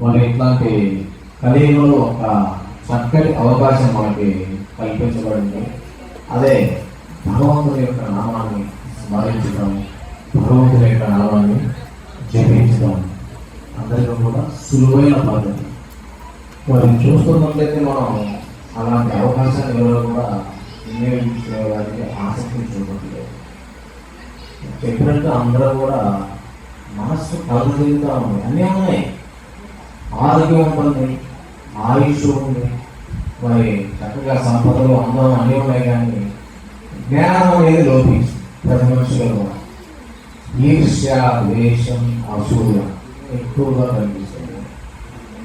మరి ఇట్లాంటి కలియుగంలో ఒక చక్కటి అవకాశం మనకి కల్పించబడింది. అదే భగవంతుని యొక్క నామాన్ని స్మరించడం, భగవంతుని యొక్క నామాన్ని జపించడం అందరికీ కూడా సులువైన పద్ధతి. మరి చూస్తున్నట్లయితే మనం అలాంటి అవకాశాన్ని ఎవరు కూడా వినియోగించుకోవడానికి ఆసక్తి చూపట్లేదు. చెప్పినట్టు అందరూ కూడా మనస్సు కలుగుతూ ఉంది, అన్నీ ఉన్నాయి. ఆరోగ్యం ఉంటుంది, ఆయుష్ ఉంది, మరి చక్కగా సంపదలు అందం అన్నీ ఉన్నాయి. కానీ జ్ఞానం అనేది లోపించి ప్రతి మనుషులు కూడా ఈర్ష్య, ద్వేషం, అసూయ ఎక్కువగా కనిపిస్తుంది.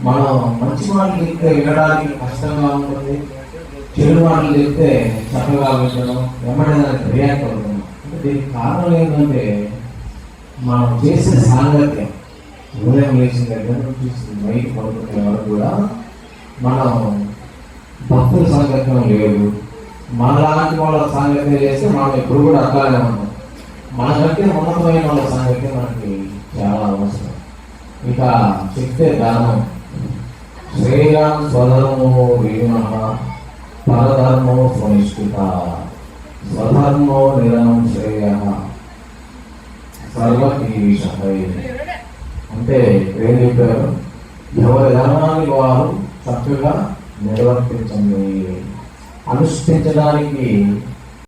మనం మంచి మాటలు చెప్తే వినడానికి కష్టంగా ఉంటుంది, చెడు మాటలు చెప్తే చక్కగా వినడం, వెంబడి దానికి రియాక్ట్ అవుతున్నాం. అంటే దీనికి కారణం ఏంటంటే మనం చేసే సాంగత్యం. ఉదయం లేచిన దగ్గర నుంచి బయట పడుకునే వరకు కూడా మనం భక్తుల సాంగత్యం లేదు. మనలాంటి వాళ్ళ సాంగత్యం చేస్తే మనం ఎప్పుడు కూడా అట్లానే ఉన్నాం. మనకంటే ఉన్నతమైన వాళ్ళ సాంగత్యం మనకి చాలా అవసరం. ఇక చెప్తే దానం. శ్రేయాం స్వధర్మో విగుణ పరధర్మో స్వనిష్ఠిత స్వధర్మో నిరమం శ్రేయ సర్వకీవిషై. అంటే ఏం చెప్పారు? ఎవరి ధర్మాన్ని వారు చక్కగా నిర్వర్తించండి. అనుష్ఠించడానికి